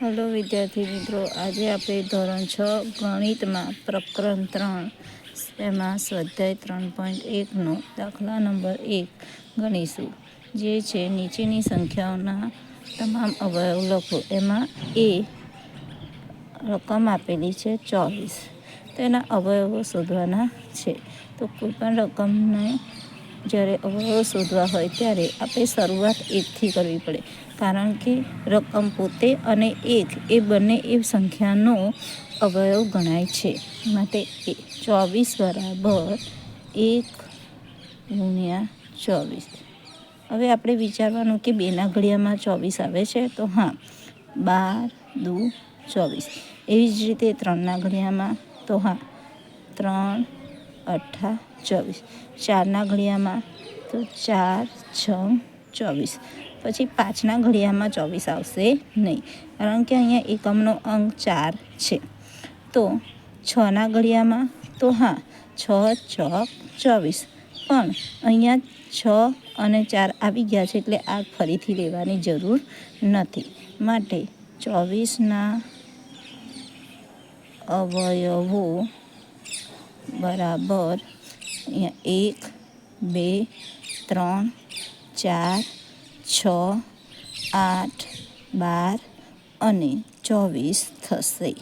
Hello વિદ્યાર્થી મિત્રો, આજે આપણે ધોરણ 6 ગણિતમાં પ્રકરણ 3 એમાં સ્વાધ્યાય 3.1નો દાખલા નંબર 1 ગણીશું, જે છે નીચેની સંખ્યાઓના તમામ અવયવ લખો. એમાં એ રકમ આપેલી છે 24, તેના અવયવો શોધવાના છે. તો કોઈપણ રકમને જ્યારે અવયવો શોધવા હોય ત્યારે આપણે શરૂઆત 1થી કરવી પડે, કારણ કે રકમ પોતે અને 1 એ બંને એ સંખ્યાનો અવયવ ગણાય છે. માટે 24 બરાબર 1 × 24. હવે આપણે વિચારવાનું કે 2ના ઘડિયામાં 24 આવે છે, તો હા, 12 દુ 24. એવી જ રીતે 3ના ઘડિયામાં, તો હા, 3 8 24. 4ના ઘડિયામાં, તો 4 6 24. પછી 5ના ઘડિયામાં 24 આવશે નહીં, કારણ કે અહીંયા એકમનો અંક 4 છે. તો 6ના ઘડિયામાં, તો હા, 6 ચોક 24. પણ અહીંયા 6 અને 4 આવી ગયા છે, એટલે આ ફરીથી લેવાની જરૂર નથી. માટે 24ના અવયવો બરાબર અહીંયા 1 2 3 4 6 8 12 અને 24 થશે.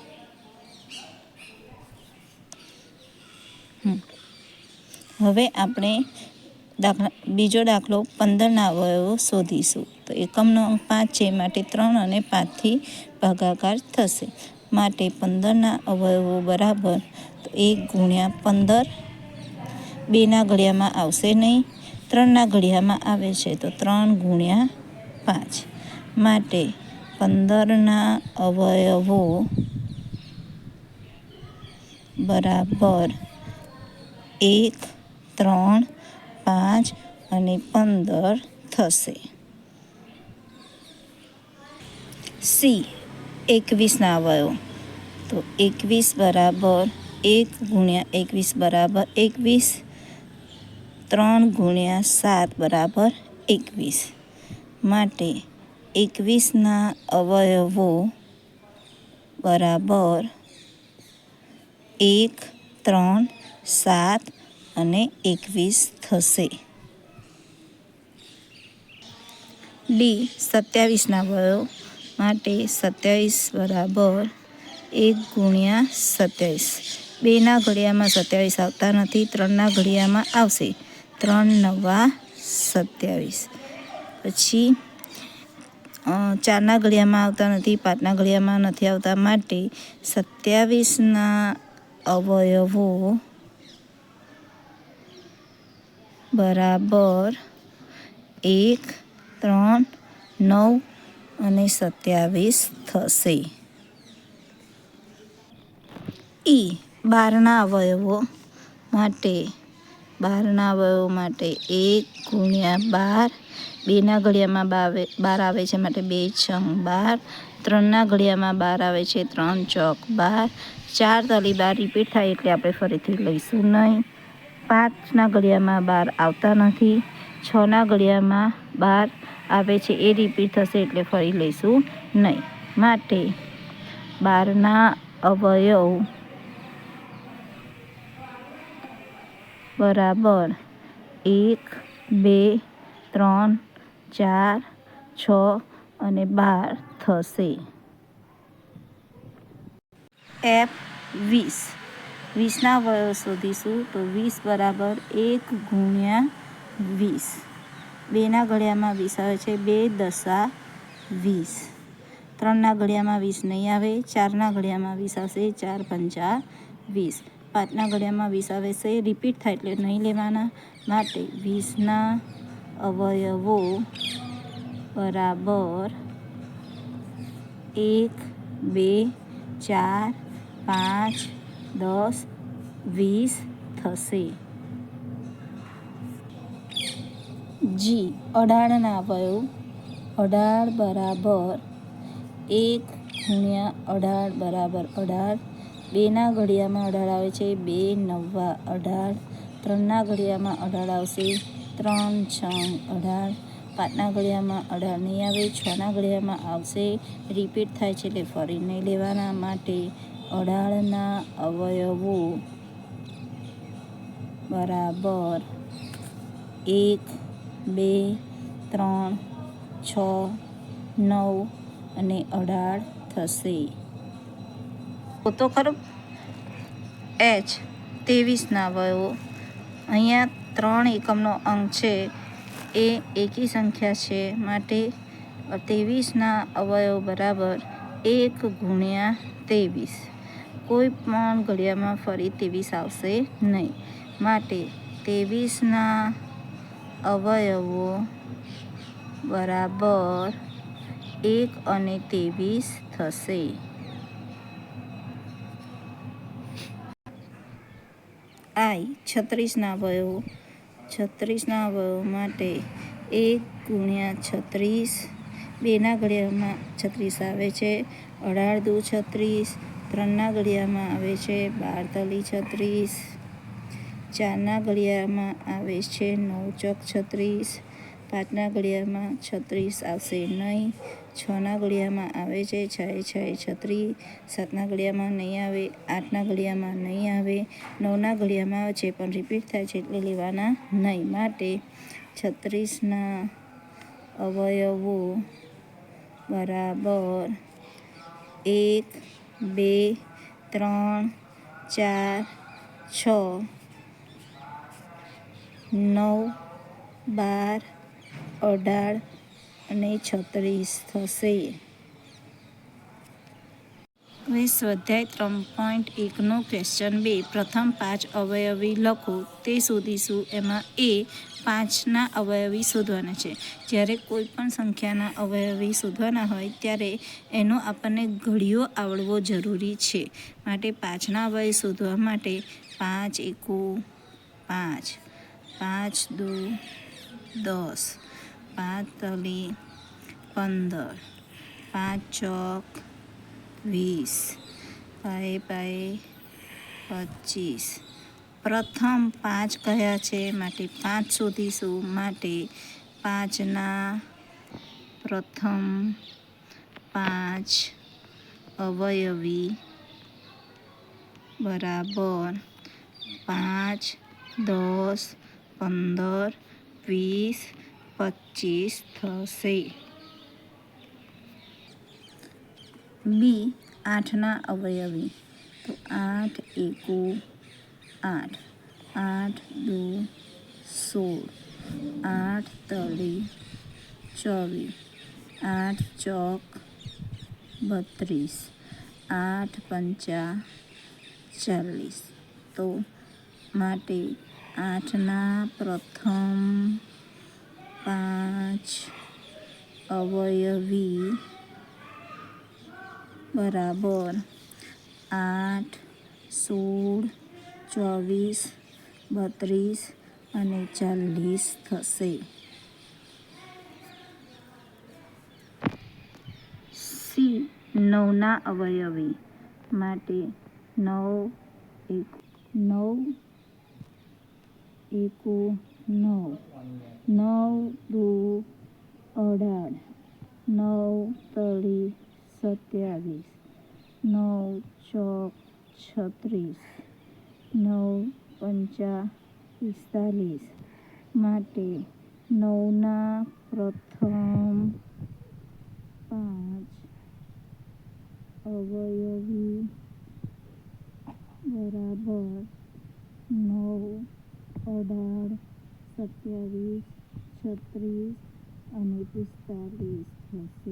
હવે આપણે બીજો દાખલો 15ના અવયવો શોધીશું. તો એકમનો અંક 5 છે, માટે 3 અને 5થી ભાગાકાર થશે. માટે 15ના અવયવો બરાબર 1 × 15. 2ના ઘડિયામાં આવશે નહીં, 3ના ઘડિયામાં આવે છે, તો 3 × 5. માટે 15ના અવયવો બરાબર 1 3 5 અને 15 થશે. સી 21ના અવયવો. તો 21 બરાબર 1 × 21 બરાબર 21. 3 × 7 બરાબર 21. માટે 21ના અવયવો બરાબર 1 3 7 અને 21 થશે. ડી 27ના અવયવ. માટે 27 બરાબર 1 × 27. 2ના ઘડિયામાં 27 આવતા નથી, 3ના ઘડિયામાં આવશે. 3 9 27. પછી 4ના ઘડિયામાં આવતા નથી, 5ના ઘડિયામાં નથી આવતા, માટે 27ના અવયવો બરાબર 1 3 9 અને 27 થશે. ઈ 12ના અવયવો. માટે 12ના અવયવો માટે 1 × 12. 2ના ઘડિયામાં 12 આવે છે, માટે 2 6 12. 3ના ઘડિયામાં 12 આવે છે, 3 ચોક 12. 4 તલી 12 રિપીટ થાય, એટલે આપણે ફરીથી લઈશું નહીં. 5ના ઘડિયામાં 12 આવતા નથી, 6ના ઘડિયામાં 12 આવે છે, એ રિપીટ થશે, એટલે ફરી લઈશું નહીં. માટે 12ના અવયવ બરાબર 1 2 3 4 6 અને 12 થશે. એફ 20. 20ના અવયવ શોધીશું. તો 20 બરાબર 1 × 20. 2ના ઘડિયામાં 20 આવે છે, 2 10 20. 3ના ઘડિયામાં 20 નહીં આવે, 4ના ઘડિયામાં 20 આવશે, 4 5 20. 5ના ઘડિયામાં 20 આવે છે, રિપીટ થાય એટલે નહીં લેવાના. માટે 20ના અવયવો બરાબર 1 2 4 5 10 20 થશે. જી 18ના અવયવ. 18 બરાબર 1 × 18 બરાબર 18. 2ના ઘડિયામાં 18 આવે છે, 2 9 18. 3ના ઘડિયામાં 18 આવશે, 3 6 18. 5ના ઘડિયામાં અઢાર નહીં આવે, 6ના ઘડિયામાં આવશે. રિપીટ થાય છે એટલે ફરી નહીં લેવાના. માટે અઢારના અવયવો બરાબર 1, 2, 3, 6, 9 અને 18 થશે. તો ખરું H 23ના અવયવો. અહીંયા 3 એકમનો અંક છે એ એકી સંખ્યા છે. માટે 23ના અવયવ બરાબર 1 ગુણ્યા 23. કોઈ પણ ઘડિયામાં ફરી 23 આવશે નહીં. માટે 23ના અવયવો બરાબર 1 અને 23 થશે. I 36ના અવયવો. 36ના અવયવો માટે 1 ગુણ્યા 36. 2ના ઘડિયામાં 36 આવે છે. 18 દુ 36. 3ના ઘડિયામાં આવે છે 12 તલી 36. 4ના ઘડિયામાં આવે છે 9 ચોક 36. 5ના ઘડિયામાં 36 આવશે નહીં. 6ના ઘડિયામાં આવે છે 6 36. 7ના ઘડિયામાં નહીં આવે. 8ના ઘડિયામાં નહીં આવે. 9ના ઘડિયામાં આવે છે પણ રિપીટ થાય છે એટલે લેવાના નહીં. માટે 36ના અવયવો બરાબર 1, 2, 3, 4, 6, 9, 12, 18 અને 36 થશે. હવે સ્વાધ્યાય 3.1નો ક્વેશ્ચન 2. પ્રથમ 5 અવયવી લખો તે શોધીશું. એમાં એ 5ના અવયવી શોધવાના છે. જ્યારે કોઈ પણ સંખ્યાના અવયવી શોધવાના હોય ત્યારે એનો આપણને ઘડિયો આવડવો જરૂરી છે. માટે 5ના અવયવી શોધવા માટે 5 એકુ 5, 5 દુ 10, 5 તલી 15, 5 ચોક 20, 5 5 25. પ્રથમ 5 કયા છે? માટે 5 શોધીશું. માટે 5ના પ્રથમ 5 અવયવી બરાબર 5, 10, 15, 20, 25 થશે. બી 8ના અવયવી. તો 8 એકુ 8, 8 દુ 16, 8 તલી 24, 8 ચોક 32, 8 પંચા 40. તો માટે 8ના પ્રથમ 5 અવયવી બરાબર 8, 16, 24, 32 અને 40 થશે. સી 9ના અવયવી. માટે 9 એકુ 9, 9 દુ 18, 9 તળી 27, 9 ચોક 36, 9 પંચા 45. માટે 9ના પ્રથમ 5 અવયવી બરાબર 9, 18, 27, 36 અને 45 થશે.